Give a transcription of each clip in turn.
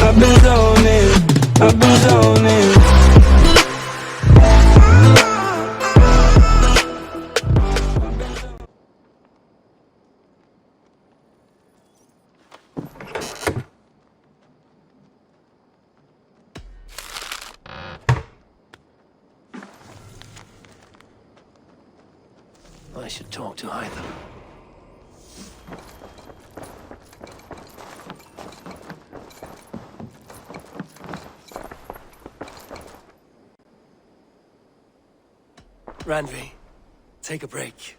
I've been zoning, I've been zoning. I should talk to either. Ranvi, take a break.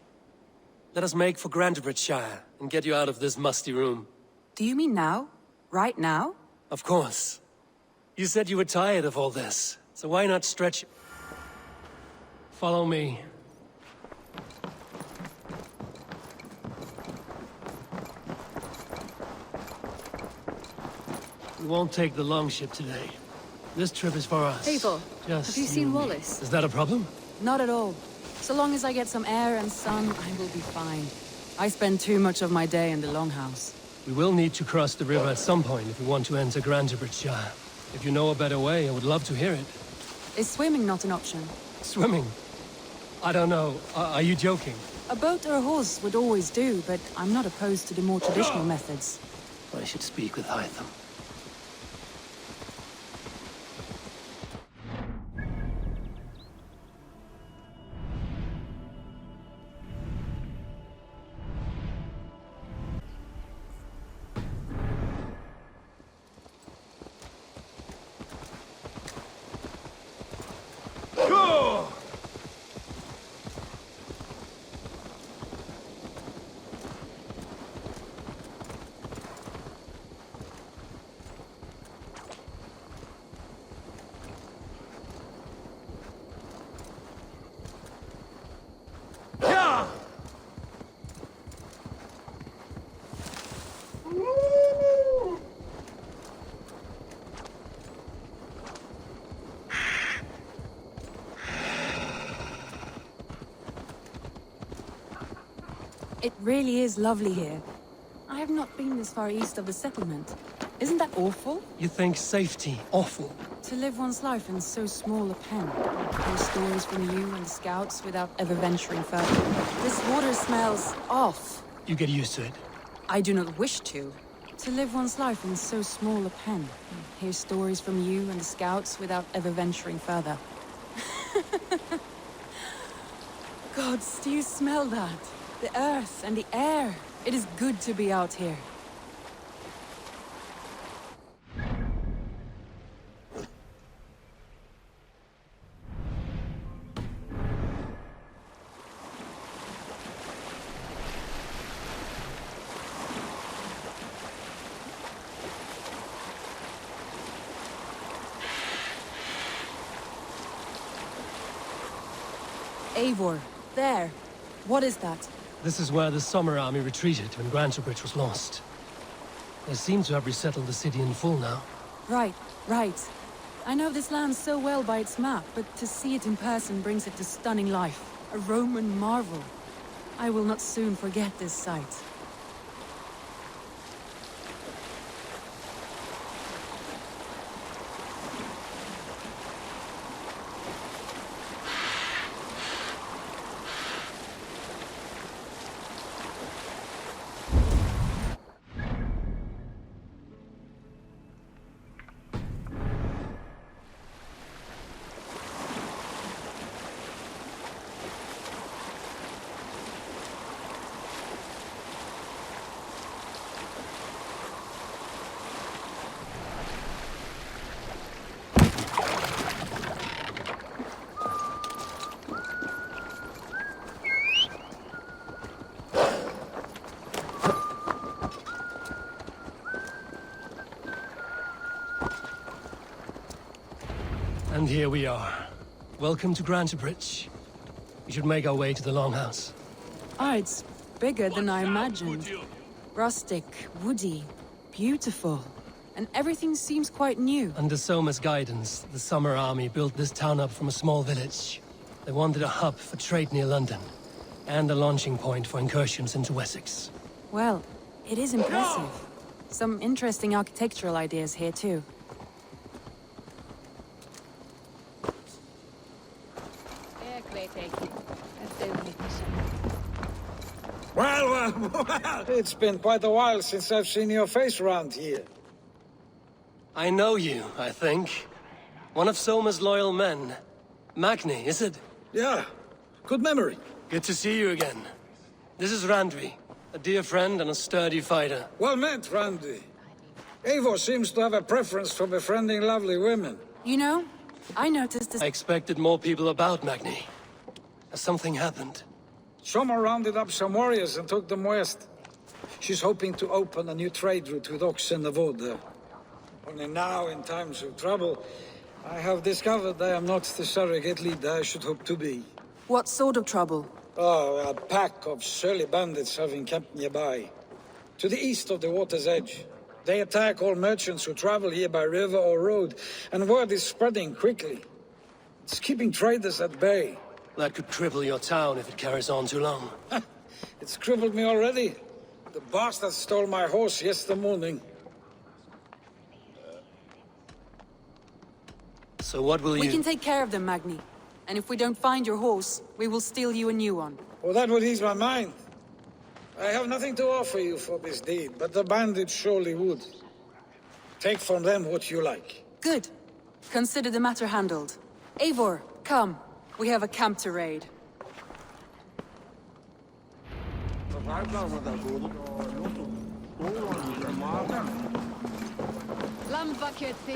Let us make for Grantebridgeshire and get you out of this musty room. Do you mean now? Right now? Of course. You said you were tired of all this, so why not stretch... Follow me. We won't take the longship today. This trip is for us. Eivor, Just have you seen Wallace? Is that a problem? Not at all. So long as I get some air and sun, I will be fine. I spend too much of my day in the Longhouse. We will need to cross the river at some point if we want to enter Grantebridgeshire. If you know a better way, I would love to hear it. Is swimming not an option? Swimming? I don't know. Are you joking? A boat or a horse would always do, but I'm not opposed to the more traditional methods. I should speak with Hytham. It really is lovely here. I have not been this far east of the settlement. Isn't that awful? You think safety awful? To live one's life in so small a pen. Hear stories from you and the scouts without ever venturing further. This water smells off. You get used to it. I do not wish to. To live one's life in so small a pen. Hear stories from you and the scouts without ever venturing further. Gods, do you smell that? The earth and the air. It is good to be out here. Eivor, there. What is that? This is where the Summer Army retreated when Grantebridge was lost. They seem to have resettled the city in full now. Right, right. I know this land so well by its map, but to see it in person brings it to stunning life. A Roman marvel. I will not soon forget this sight. And here we are. Welcome to Grantebridge. We should make our way to the Longhouse. Ah, it's bigger than I imagined. Rustic, woody, beautiful. And everything seems quite new. Under Soma's guidance, the Summer Army built this town up from a small village. They wanted a hub for trade near London, and a launching point for incursions into Wessex. Well, it is impressive. Some interesting architectural ideas here too. It's been quite a while since I've seen your face around here. I know you, I think. One of Soma's loyal men. Magni, is it? Yeah, good memory. Good to see you again. This is Randvi, a dear friend and a sturdy fighter. Well met, Randy. Eivor seems to have a preference for befriending lovely women. You know, I noticed this. I expected more people about Magni. Has something happened? Soma rounded up some warriors and took them west. She's hoping to open a new trade route with Oxen and Voda. Only now, in times of trouble, I have discovered I am not the surrogate leader I should hope to be. What sort of trouble? Oh, a pack of surly bandits have encamped nearby. To the east of the water's edge. They attack all merchants who travel here by river or road, and word is spreading quickly. It's keeping traders at bay. That could cripple your town if it carries on too long. It's crippled me already. The bastard stole my horse yesterday morning. So what will We you... can take care of them, Magni. And if we don't find your horse, we will steal you a new one. Well, that would ease my mind. I have nothing to offer you for this deed, but the bandits surely would. Take from them what you like. Good. Consider the matter handled. Eivor, come. We have a camp to raid. The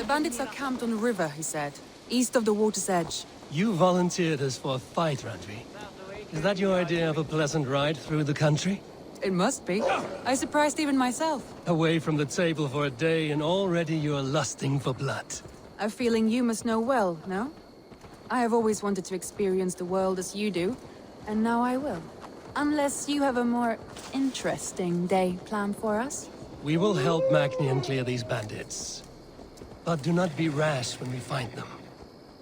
bandits are camped on the river, he said. East of the water's edge. You volunteered us for a fight, Randvi. Is that your idea of a pleasant ride through the country? It must be. I surprised even myself. Away from the table for a day and already you're lusting for blood. A feeling you must know well, no? I have always wanted to experience the world as you do, and now I will. Unless you have a more interesting day planned for us? We will help Magnian clear these bandits. But do not be rash when we find them.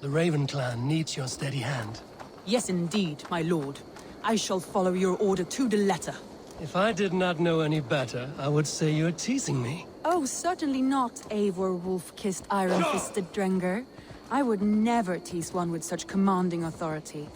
The Raven clan needs your steady hand. Yes, indeed, my lord. I shall follow your order to the letter. If I did not know any better, I would say you're teasing me. Oh, certainly not, Eivor wolf-kissed iron-fisted Drenger. I would never tease one with such commanding authority.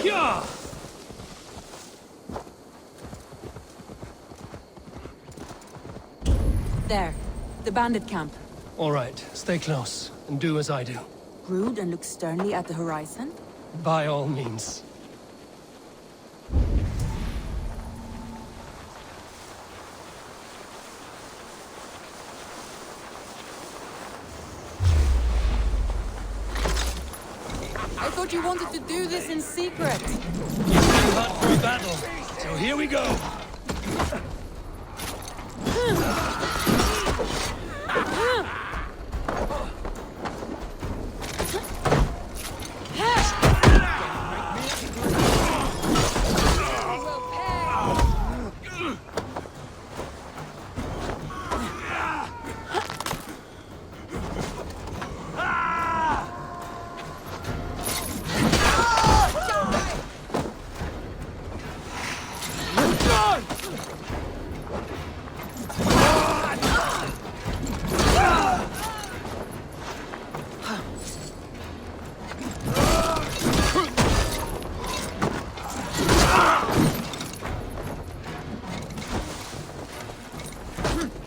Yeah! There. The bandit camp. All right, stay close and do as I do. Brood and look sternly at the horizon. By all means. I thought you wanted to do this in secret. You're too hot for battle, so here we go.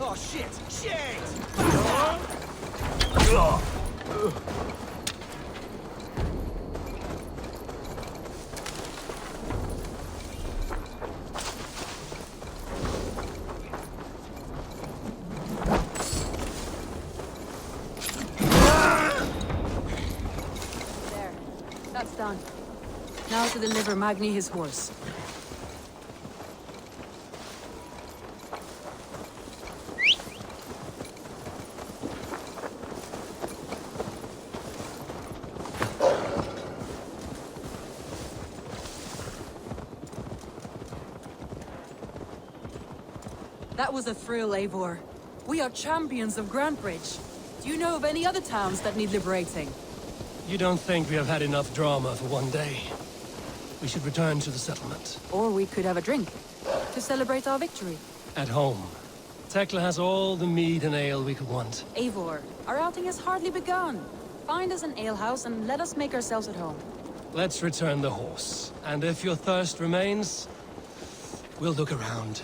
Oh shit! Shit! There. That's done. Now to deliver Magni his horse. That was a thrill, Eivor. We are champions of Grantebridge. Do you know of any other towns that need liberating? You don't think we have had enough drama for one day? We should return to the settlement. Or we could have a drink, to celebrate our victory. At home. Tekla has all the mead and ale we could want. Eivor, our outing has hardly begun. Find us an alehouse and let us make ourselves at home. Let's return the horse. And if your thirst remains, we'll look around.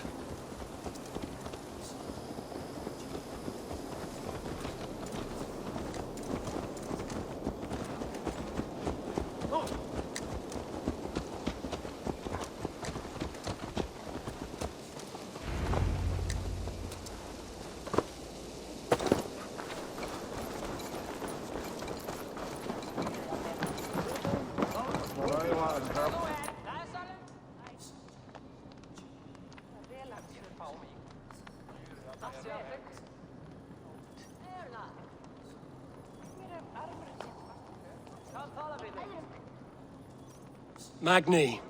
Magni,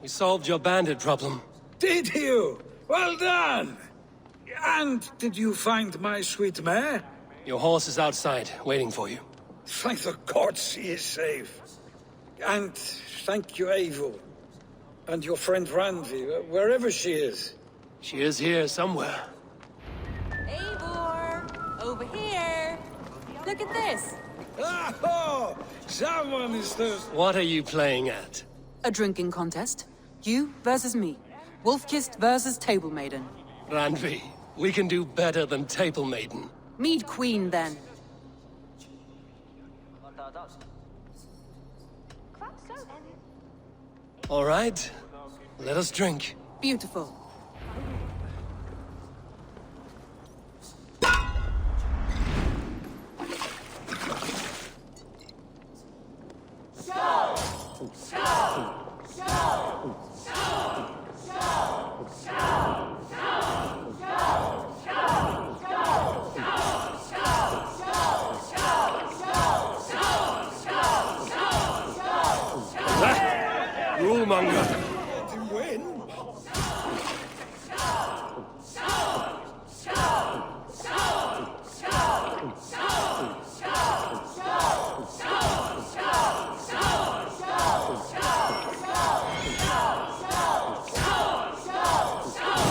we solved your bandit problem. Did you? Well done! And did you find my sweet mare? Your horse is outside, waiting for you. Thank the gods he is safe. And thank you, Eivor. And your friend Randvi, wherever she is. She is here somewhere. Eivor! Over here! Look at this! Oh! Someone is thirsty. What are you playing at? A drinking contest. You versus me. Wolf-kissed versus Table Maiden. Randvi, we can do better than Table Maiden. Mead Queen, then. All right, let us drink. Beautiful. Rulemonger. Let him win.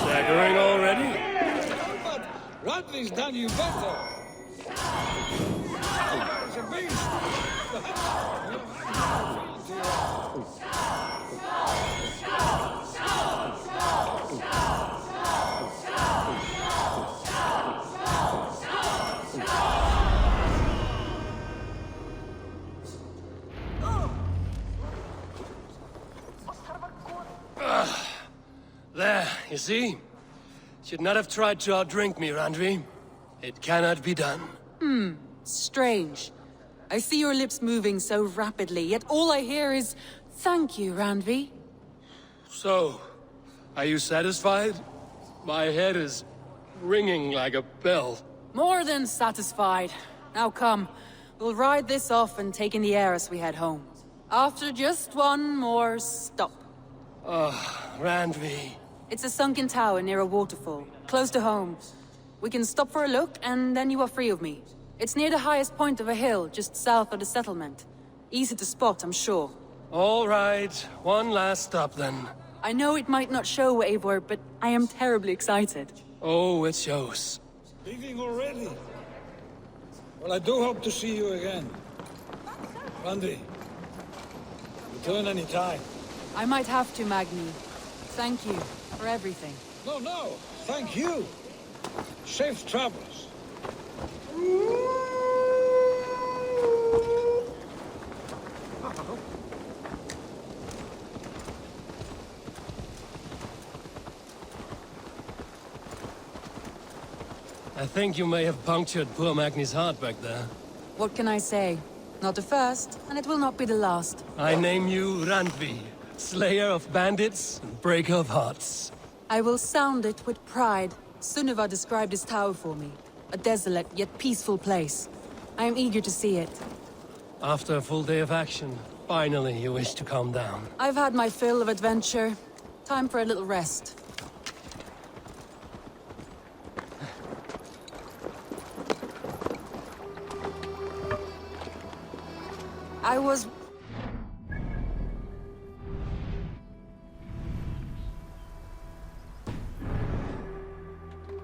Staggering already? But Randvi's done you better. He's a beast. There, you see? Should not have tried to outdrink me, Randvi. It cannot be done. Strange. I see your lips moving so rapidly, yet all I hear is, "Thank you, Randvi." So, are you satisfied? My head is ringing like a bell. More than satisfied. Now come, we'll ride this off and take in the air as we head home. After just one more stop. Randvi. It's a sunken tower near a waterfall, close to home. We can stop for a look, and then you are free of me. It's near the highest point of a hill, just south of the settlement. Easy to spot, I'm sure. All right, one last stop then. I know it might not show, Eivor, but I am terribly excited. Oh, it shows. Leaving already? Well, I do hope to see you again. Randvi, return any time. I might have to, Magni. Thank you for everything. No, thank you. Safe travels. I think you may have punctured poor Magni's heart back there. What can I say? Not the first, and it will not be the last. I name you Randvi, slayer of bandits and breaker of hearts. I will sound it with pride. Sunniva described this tower for me. A desolate yet peaceful place. I am eager to see it. After a full day of action, finally you wish to calm down. I've had my fill of adventure. Time for a little rest. I was...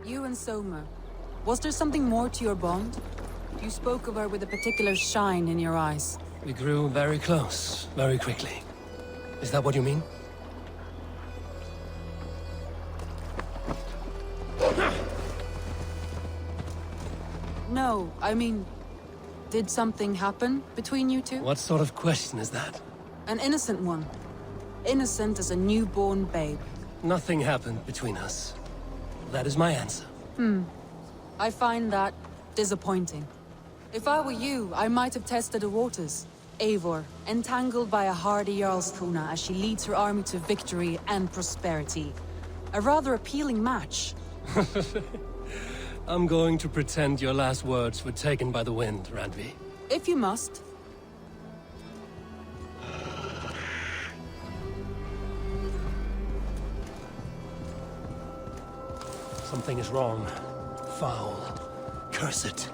You and Soma. Was there something more to your bond? You spoke of her with a particular shine in your eyes. We grew very close, very quickly. Is that what you mean? No, I mean... Did something happen between you two? What sort of question is that? An innocent one. Innocent as a newborn babe. Nothing happened between us. That is my answer. I find that disappointing. If I were you, I might have tested the waters. Eivor, entangled by a hardy Jarlskona as she leads her army to victory and prosperity. A rather appealing match. I'm going to pretend your last words were taken by the wind, Randvi. If you must. Something is wrong. Foul. Cursed.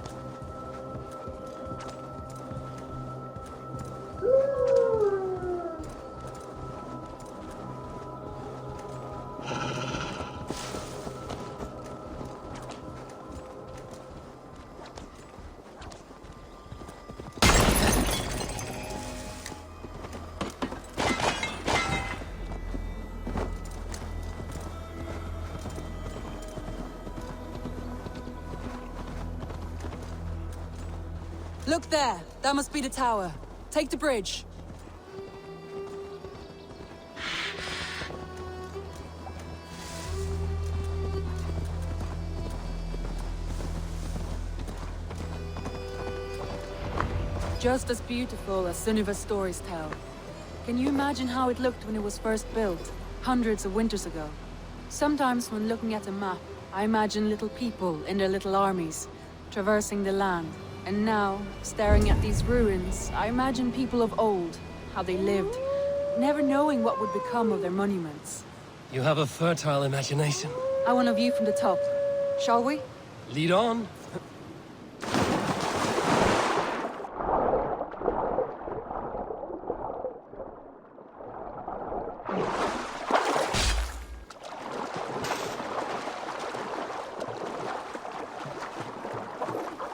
Look there! That must be the tower. Take the bridge. Just as beautiful as Sunniva's stories tell. Can you imagine how it looked when it was first built, hundreds of winters ago? Sometimes when looking at a map, I imagine little people in their little armies, traversing the land. And now, staring at these ruins, I imagine people of old, how they lived, never knowing what would become of their monuments. You have a fertile imagination. I want a view from the top. Shall we? Lead on.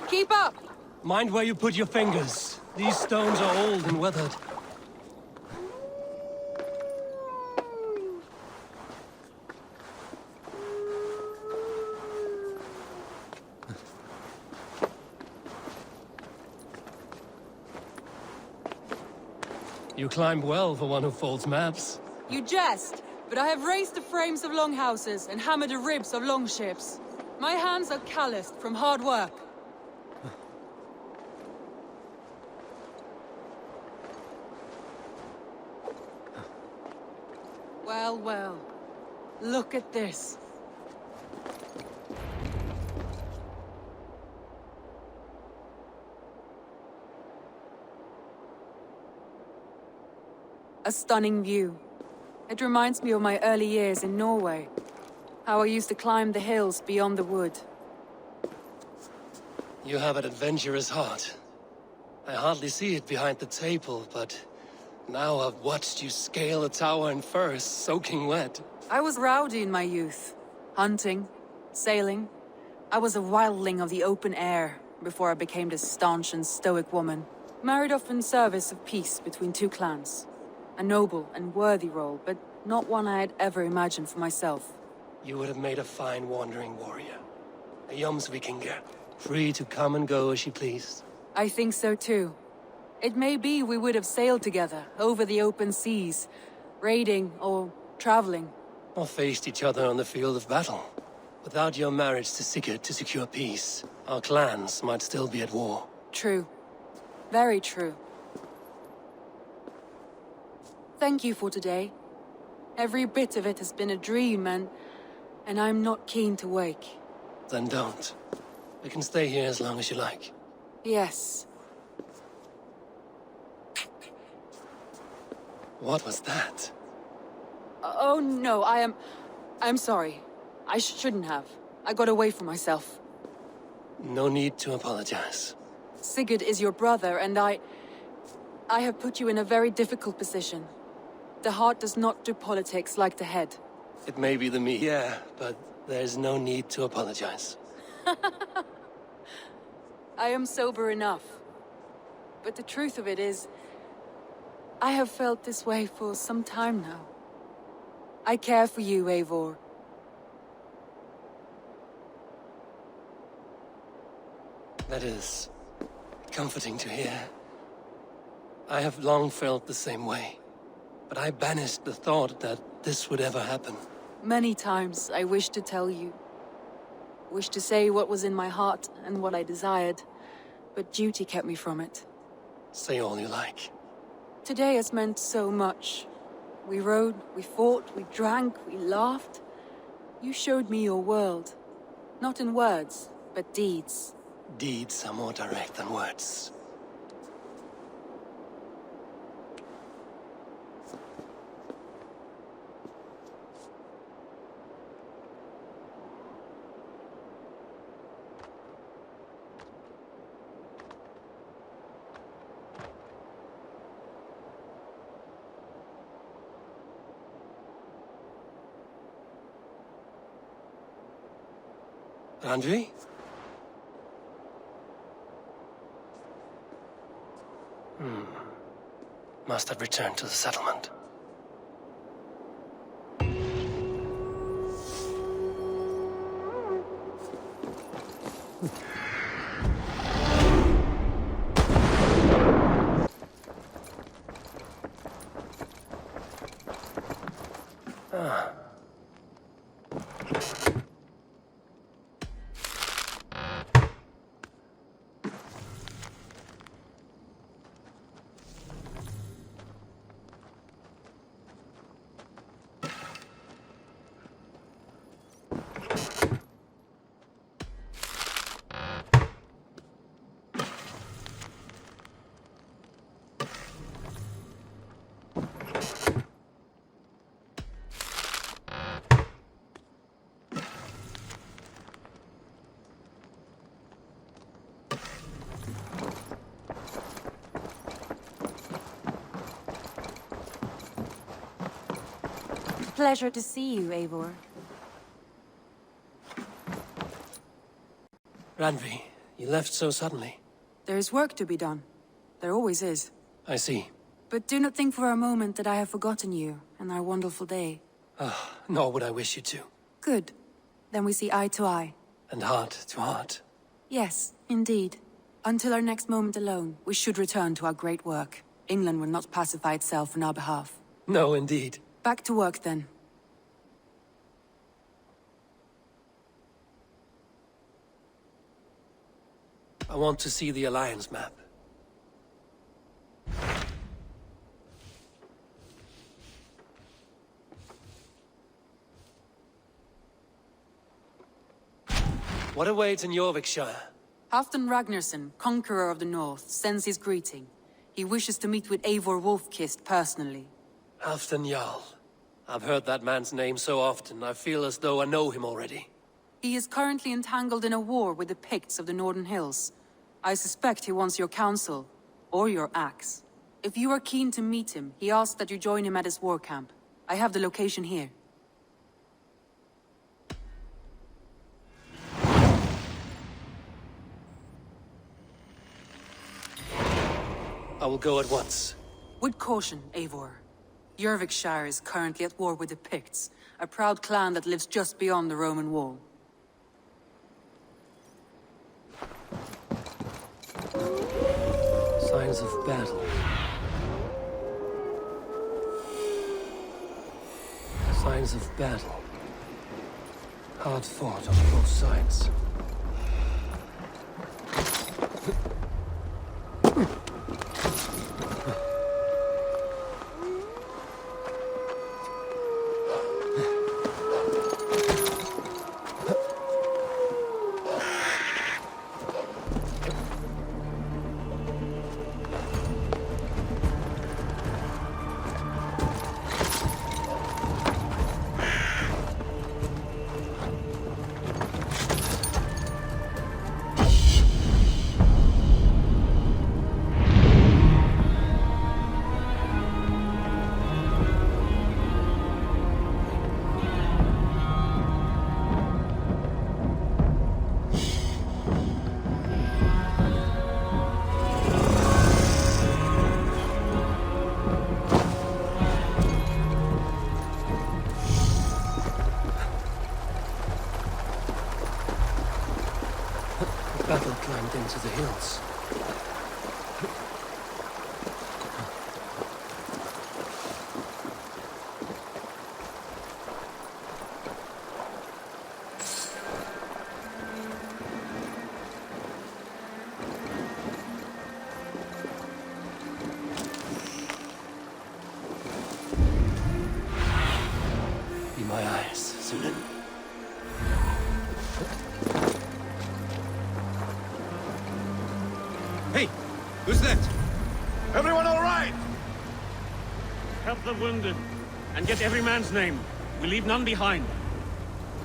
Keep up! Mind where you put your fingers. These stones are old and weathered. You climb well for one who folds maps. You jest, but I have raised the frames of longhouses and hammered the ribs of longships. My hands are calloused from hard work. Well, well. Look at this. A stunning view. It reminds me of my early years in Norway. How I used to climb the hills beyond the wood. You have an adventurous heart. I hardly see it behind the table, but now I've watched you scale a tower in furs, soaking wet. I was rowdy in my youth. Hunting, sailing. I was a wildling of the open air before I became this staunch and stoic woman. Married off in service of peace between two clans. A noble and worthy role, but not one I had ever imagined for myself. You would have made a fine wandering warrior. A Jomsvikinger, free to come and go as she pleased. I think so too. It may be we would have sailed together, over the open seas, raiding or traveling. Or faced each other on the field of battle. Without your marriage to Sigurd to secure peace, our clans might still be at war. True. Very true. Thank you for today. Every bit of it has been a dream, and I'm not keen to wake. Then don't. We can stay here as long as you like. Yes. What was that? Oh no, I'm sorry. I shouldn't have. I got away from myself. No need to apologize. Sigurd is your brother, and I have put you in a very difficult position. The heart does not do politics like the head. It may be the me, yeah, but there's no need to apologize. I am sober enough. But the truth of it is, I have felt this way for some time now. I care for you, Eivor. That is comforting to hear. I have long felt the same way, but I banished the thought that this would ever happen. Many times I wished to tell you. Wished to say what was in my heart and what I desired, but duty kept me from it. Say all you like. Today has meant so much. We rode, we fought, we drank, we laughed. You showed me your world. Not in words, but deeds. Deeds are more direct than words. Andri? Must have returned to the settlement. Pleasure to see you, Eivor. Randvi, you left so suddenly. There is work to be done. There always is. I see. But do not think for a moment that I have forgotten you and our wonderful day. Nor would I wish you to. Good. Then we see eye to eye. And heart to heart. Yes, indeed. Until our next moment alone, we should return to our great work. England will not pacify itself on our behalf. No, indeed. Back to work, then. I want to see the Alliance map. What awaits in Jorvikshire? Halfdan Ragnarsson, conqueror of the North, sends his greeting. He wishes to meet with Eivor Wolfkist personally. Halfdan Jarl. I've heard that man's name so often, I feel as though I know him already. He is currently entangled in a war with the Picts of the Northern Hills. I suspect he wants your counsel, or your axe. If you are keen to meet him, he asks that you join him at his war camp. I have the location here. I will go at once. With caution, Eivor. Jorvikshire is currently at war with the Picts, a proud clan that lives just beyond the Roman wall. Signs of battle. Signs of battle. Hard fought on both sides. battle climbed into the hills. Be my eyes, Sunan. Hey, who's that? Everyone all right? Help the wounded, and get every man's name. We leave none behind.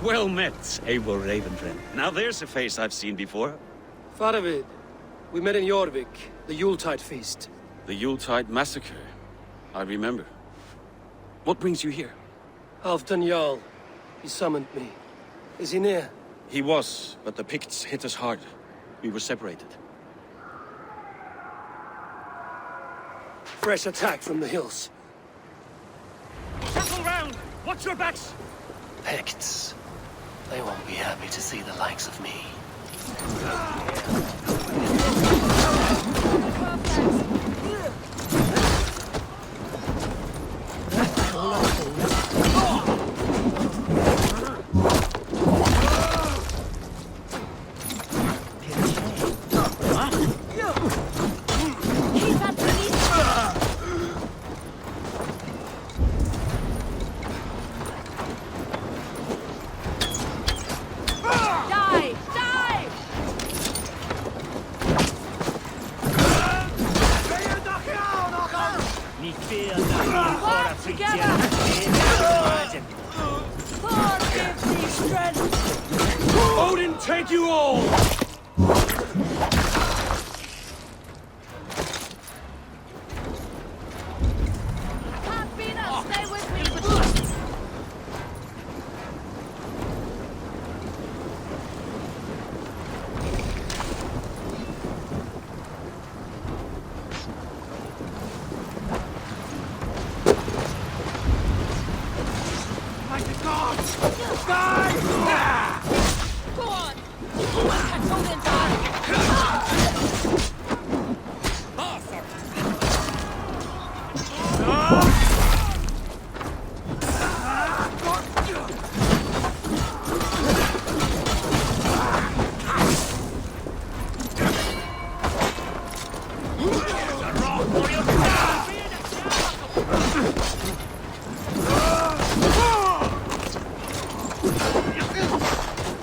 Well met, Eivor Ravenfriend. Now there's a face I've seen before. Faravid, we met in Jorvik, the Yuletide feast. The Yuletide massacre. I remember. What brings you here? Halfdan Jarl. He summoned me. Is he near? He was, but the Picts hit us hard. We were separated. Fresh attack from the hills. Circle round! Watch your backs! Picts. They won't be happy to see the likes of me. Odin, take you all! Stay with me! Go on! Catch Odin's eye!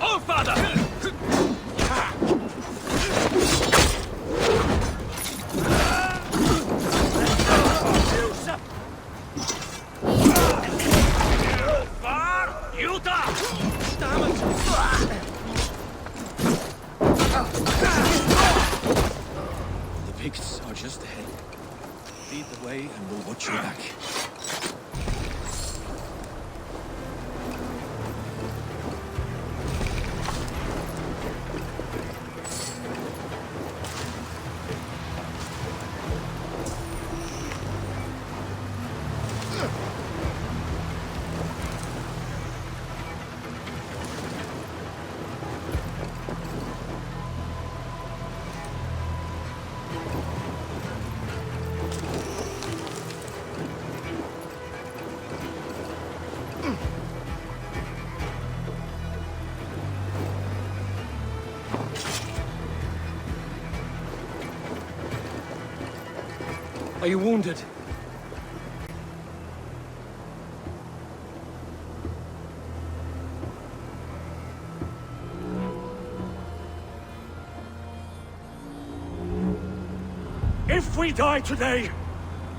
Oh, father! The Picts are just ahead. Lead the way and we'll watch your back. Are you wounded? If we die today,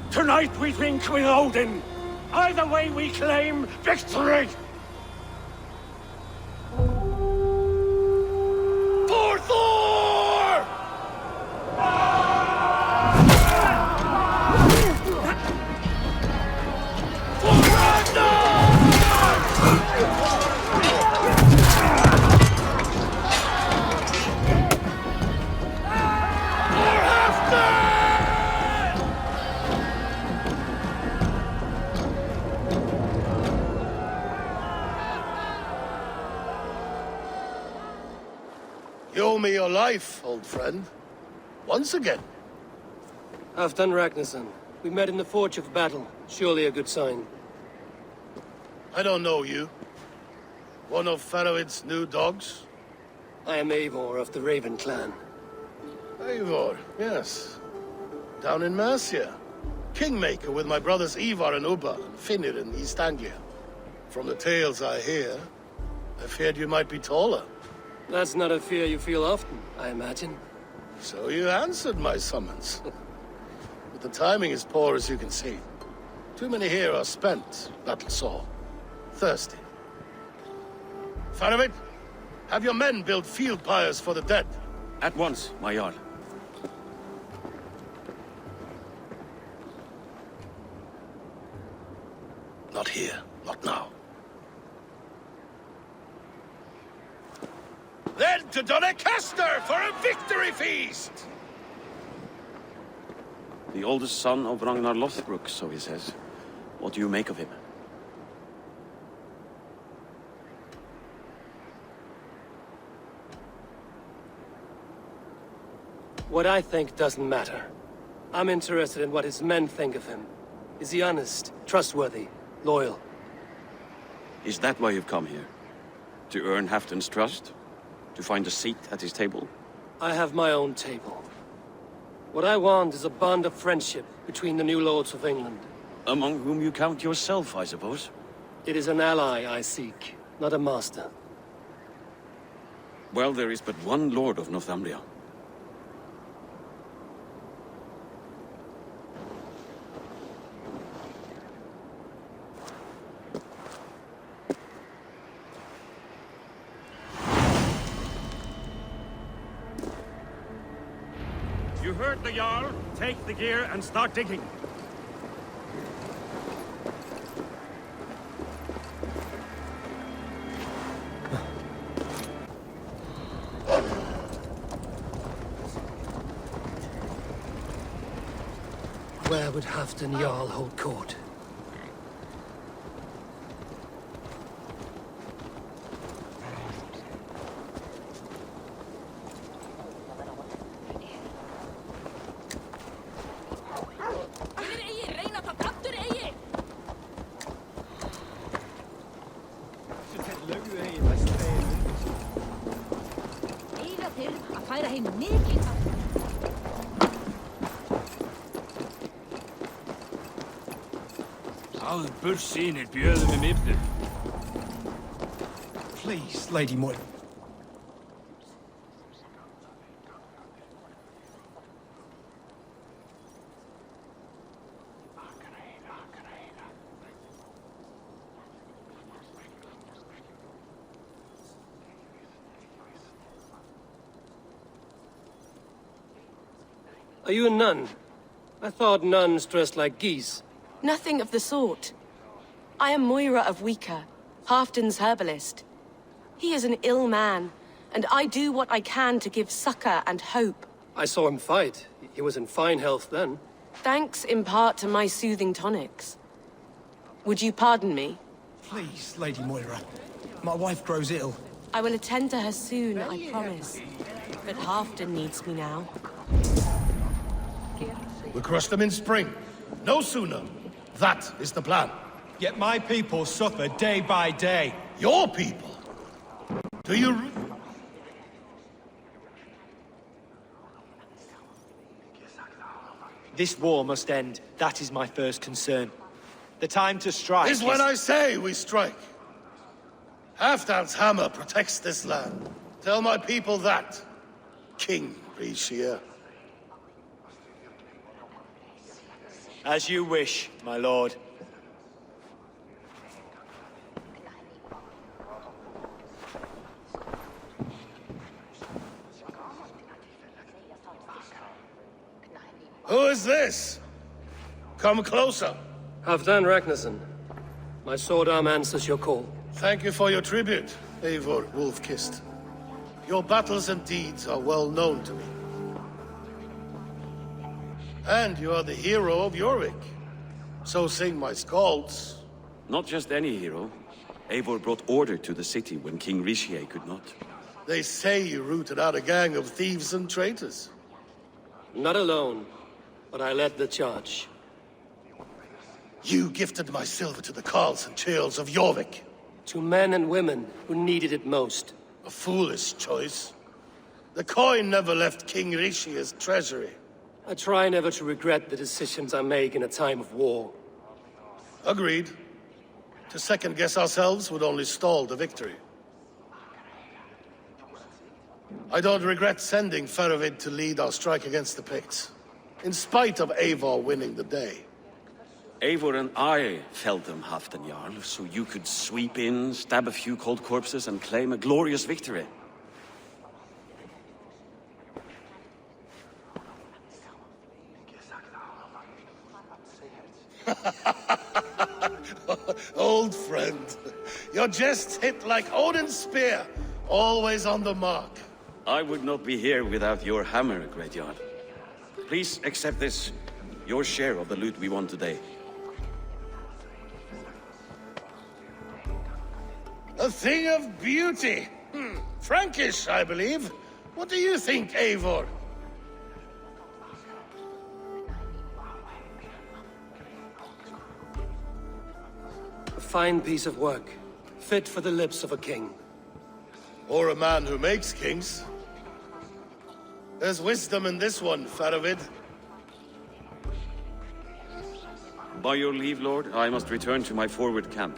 tonight we drink with Odin. Either way we claim victory! For Thor! For Ragnar! For Hafner! You owe me your life, old friend. Once again. Halfdan Ragnarsson. We met in the Forge of Battle. Surely a good sign. I don't know you. One of Faroid's new dogs? I am Eivor of the Raven clan. Eivor, yes. Down in Mercia. Kingmaker with my brothers Ivar and Ubba and Finnr in East Anglia. From the tales I hear, I feared you might be taller. That's not a fear you feel often, I imagine. So you answered my summons. But the timing is poor, as you can see. Too many here are spent, battle-sore. Thirsty. Faroid, have your men build field pyres for the dead. At once, my Jarl. Not here, not now. Then to Doncaster for a victory feast! The oldest son of Ragnar Lothbrok, so he says. What do you make of him? What I think doesn't matter. I'm interested in what his men think of him. Is he honest, trustworthy, loyal? Is that why you've come here? To earn Halfdan's trust? To find a seat at his table? I have my own table. What I want is a bond of friendship between the new lords of England. Among whom you count yourself, I suppose? It is an ally I seek, not a master. Well, there is but one lord of Northumbria. You heard the Jarl. Take the gear and start digging. Where would Halfdan Jarl hold court? Please, Lady Moira. Are you a nun? I thought nuns dressed like geese. Nothing of the sort. I am Moira of Wika, Halfdan's herbalist. He is an ill man, and I do what I can to give succor and hope. I saw him fight. He was in fine health then. Thanks in part to my soothing tonics. Would you pardon me? Please, Lady Moira. My wife grows ill. I will attend to her soon, I promise. But Halfdan needs me now. We crush them in spring. No sooner. That is the plan. Yet my people suffer day by day. Your people? Do you... This war must end. That is my first concern. The time to strike is when I say we strike. Halfdan's hammer protects this land. Tell my people that, King Rishia. As you wish, my lord. Who is this? Come closer. Halfdan Ragnarsson. My sword arm answers your call. Thank you for your tribute, Eivor Wolf-Kissed. Your battles and deeds are well known to me. And you are the hero of Yorick. So sing my skalds. Not just any hero. Eivor brought order to the city when King Rishie could not. They say you rooted out a gang of thieves and traitors. Not alone, but I led the charge. You gifted my silver to the carls and churls of Jorvik. To men and women who needed it most. A foolish choice. The coin never left King Rishia's treasury. I try never to regret the decisions I make in a time of war. Agreed. To second-guess ourselves would only stall the victory. I don't regret sending Faravid to lead our strike against the Picts, in spite of Eivor winning the day. Eivor and I felled them, Halfdan Jarl, so you could sweep in, stab a few cold corpses, and claim a glorious victory. Old friend, your jests hit like Odin's spear, always on the mark. I would not be here without your hammer, Great Jarl. Please accept this, your share of the loot we won today. A thing of beauty. Frankish, I believe. What do you think, Eivor? A fine piece of work, fit for the lips of a king. Or a man who makes kings. There's wisdom in this one, Faravid. By your leave, Lord, I must return to my forward camp.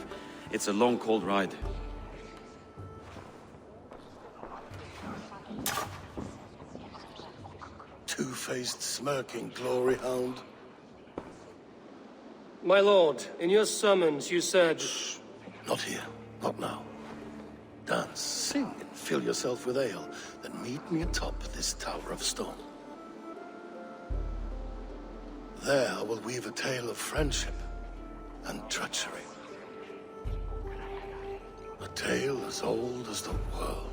It's a long, cold ride. Two-faced, smirking glory hound. My lord, in your summons you said... Not here. Not now. Dance, sing, and fill yourself with ale. Then meet me atop this tower of stone. There I will weave a tale of friendship and treachery. A tale as old as the world.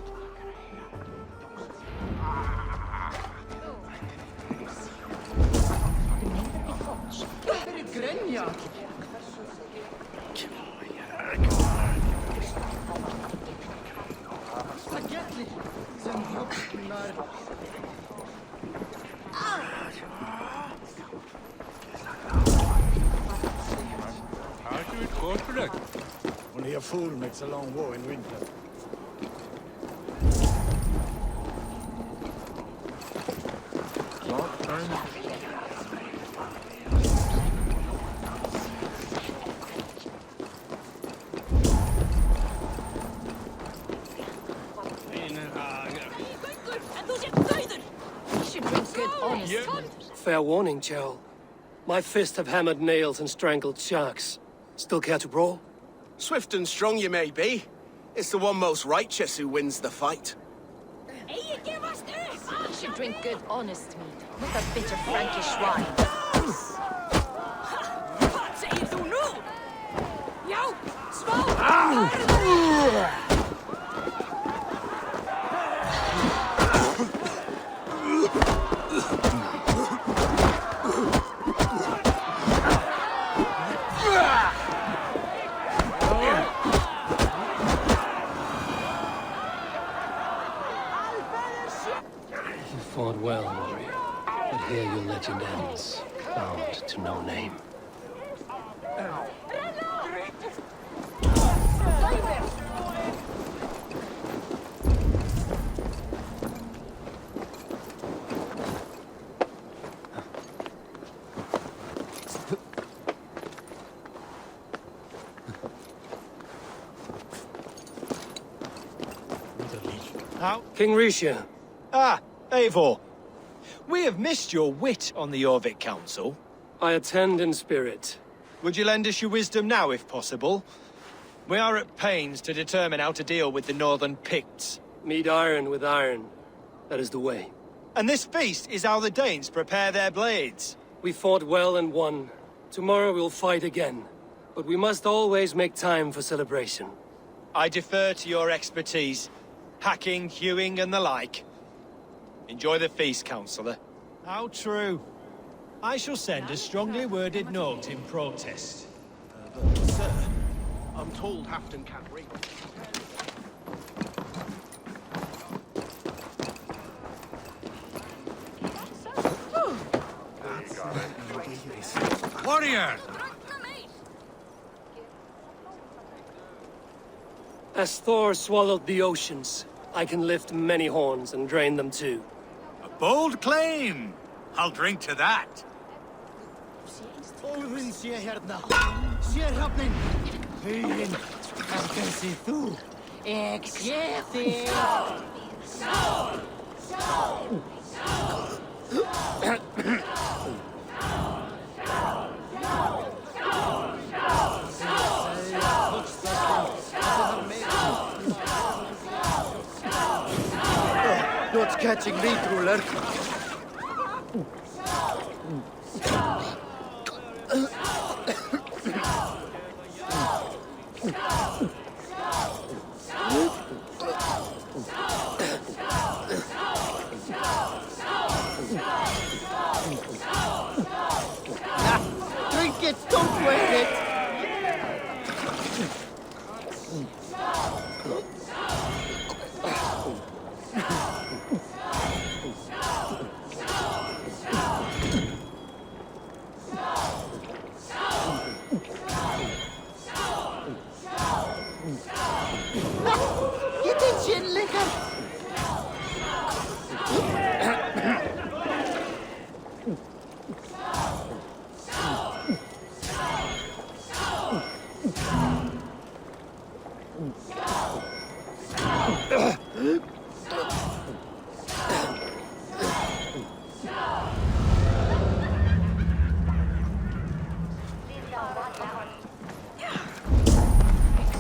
Only a fool makes a long war in winter. Fair warning, Joe. My fists have hammered nails and strangled sharks. Still care to brawl? Swift and strong you may be. It's the one most righteous who wins the fight. You should drink good, honest mead, not that bitter Frankish wine. You fought well, warrior. But here your legend ends, bound to no name. How? King Risha. Ah, Eivor. We have missed your wit on the Jorvik Council. I attend in spirit. Would you lend us your wisdom now, if possible? We are at pains to determine how to deal with the Northern Picts. Meet iron with iron. That is the way. And this feast is how the Danes prepare their blades. We fought well and won. Tomorrow we'll fight again. But we must always make time for celebration. I defer to your expertise. Hacking, hewing, and the like. Enjoy the feast, Councillor. How true. I shall send a strongly worded note in protest. Sir, I'm told Halfdan can't read. Warrior! As Thor swallowed the oceans, I can lift many horns and drain them too. A bold claim! I'll drink to that. Óðinn sé hérna. Sér höfnin. Huginn. Ekki sé þú. Ég sé þig. Not catching me, Druller. Drink it, don't wear it! Get it, gin liquor!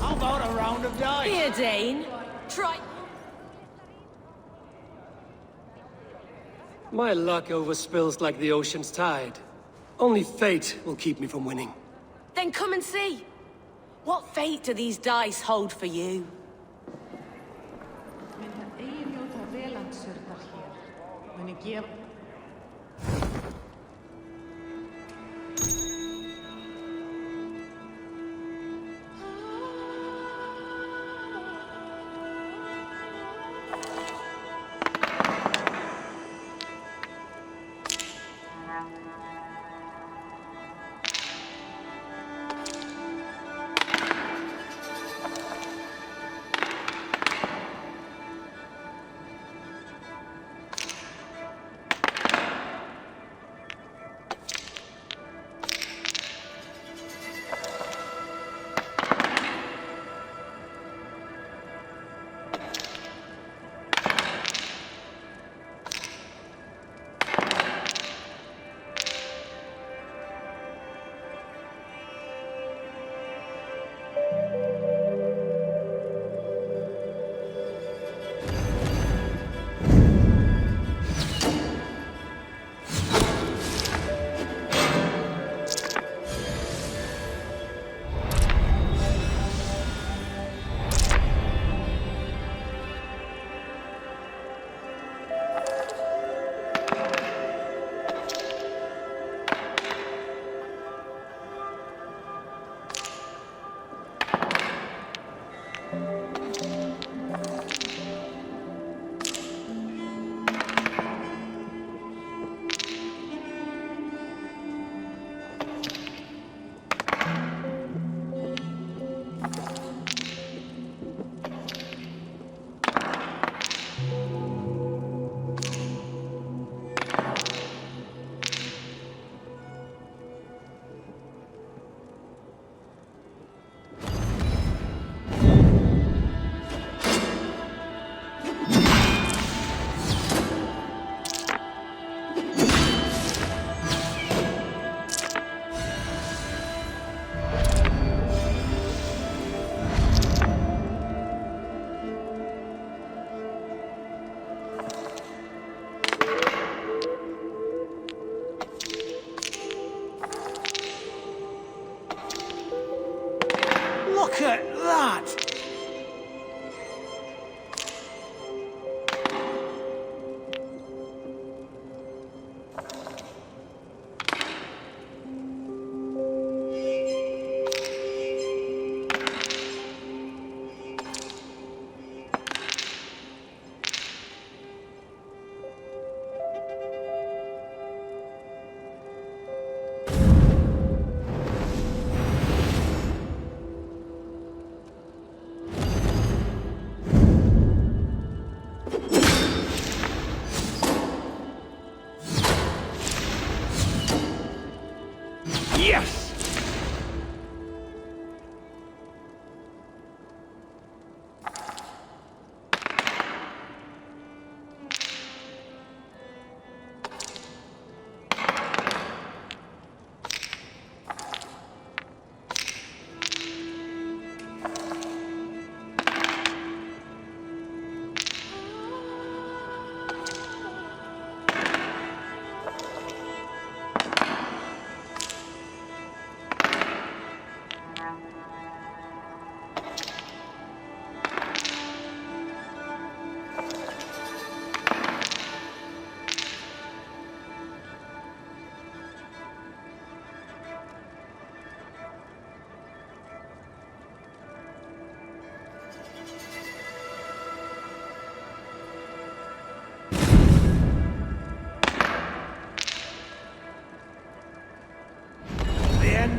How about a round of dice? Here, Dane. Try... My luck overspills like the ocean's tide. Only fate will keep me from winning. Then come and see. What fate do these dice hold for you?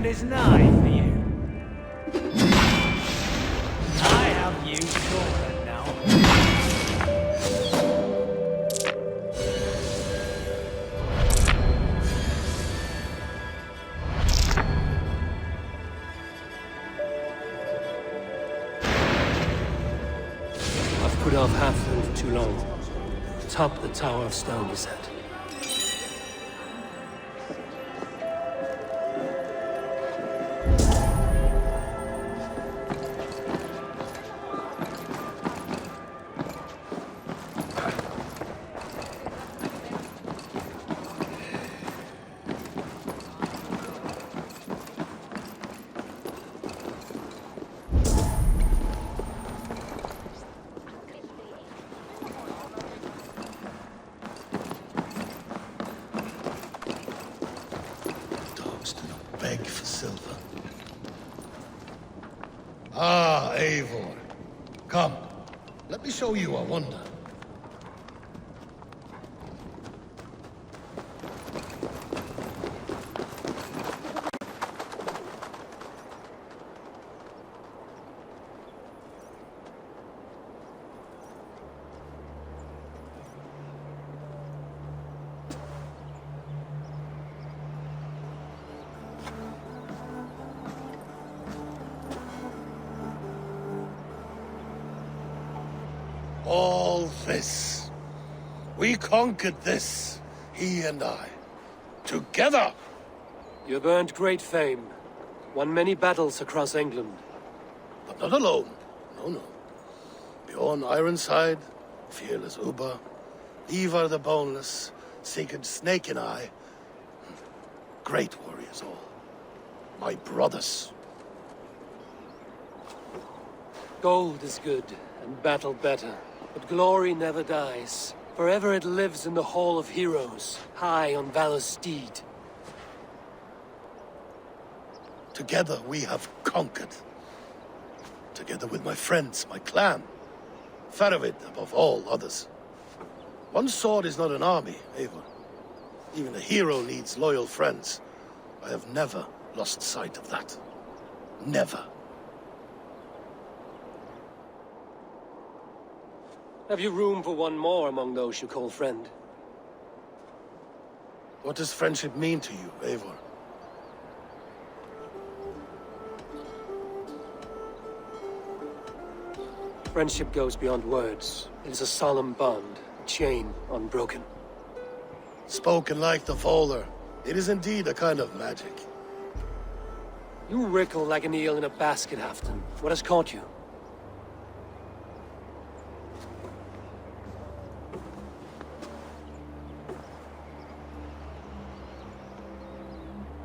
is nigh for you. I have you cornered now. I've put off Halfling too long. Top the Tower of Stone, he said. Dogs do not beg for silver. Ah, Eivor. Come, let me show you a wonder. All this. We conquered this, he and I. Together! You have earned great fame. Won many battles across England. But not alone. No, no. Bjorn Ironside, fearless Uber, Ivar the Boneless, Sigurd Snake and I. Great warriors all. My brothers. Gold is good, and battle better. But glory never dies. Forever it lives in the Hall of Heroes, high on Valor's steed. Together we have conquered. Together with my friends, my clan. Faravid above all others. One sword is not an army, Eivor. Even a hero needs loyal friends. I have never lost sight of that. Never. Have you room for one more among those you call friend? What does friendship mean to you, Eivor? Friendship goes beyond words. It is a solemn bond, a chain unbroken. Spoken like the Fowler, it is indeed a kind of magic. You wrinkle like an eel in a basket, Halfdan. What has caught you?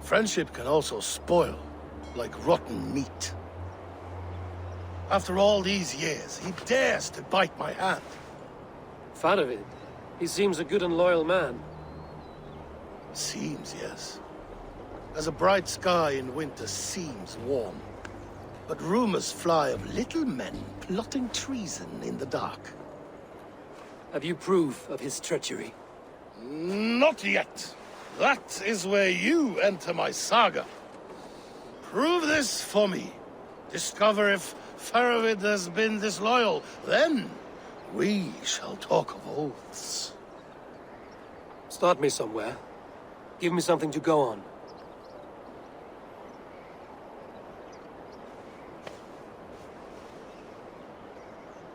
Friendship can also spoil, like rotten meat. After all these years, he dares to bite my hand. Faravid. He seems a good and loyal man. Seems, yes. As a bright sky in winter seems warm. But rumors fly of little men plotting treason in the dark. Have you proof of his treachery? Not yet. That is where you enter my saga. Prove this for me. Discover if Faravid has been disloyal. Then we shall talk of oaths. Start me somewhere. Give me something to go on.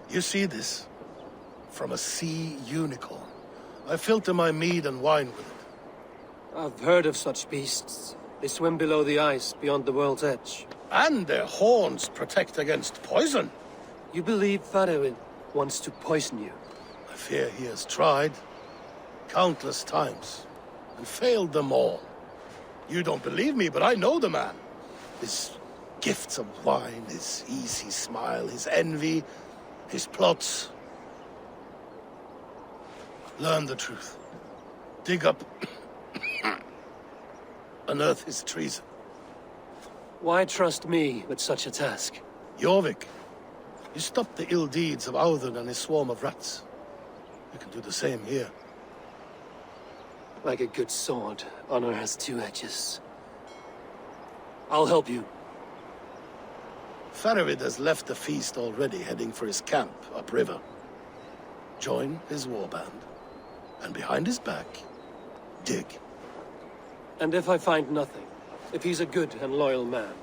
You see this? From a sea unicorn. I filter my mead and wine with it. I've heard of such beasts. They swim below the ice, beyond the world's edge. And their horns protect against poison. You believe Faravid wants to poison you? I fear he has tried. Countless times. And failed them all. You don't believe me, but I know the man. His gifts of wine, his easy smile, his envy, his plots. Learn the truth. Dig up... unearth his treason. Why trust me with such a task? Jorvik, you stopped the ill deeds of Audun and his swarm of rats. You can do the same here. Like a good sword, honor has two edges. I'll help you. Farid has left the feast already, heading for his camp upriver. Join his warband, and behind his back, dig. And if I find nothing? If he's a good and loyal man?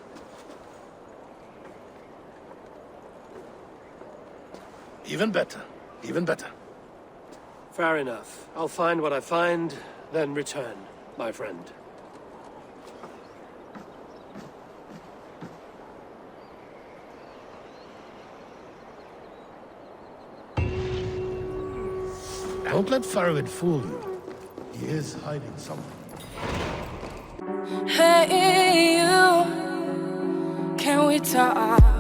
Even better. Even better. Fair enough. I'll find what I find, then return, my friend. Don't let Farid fool you. He is hiding something. Hey, you, can we talk?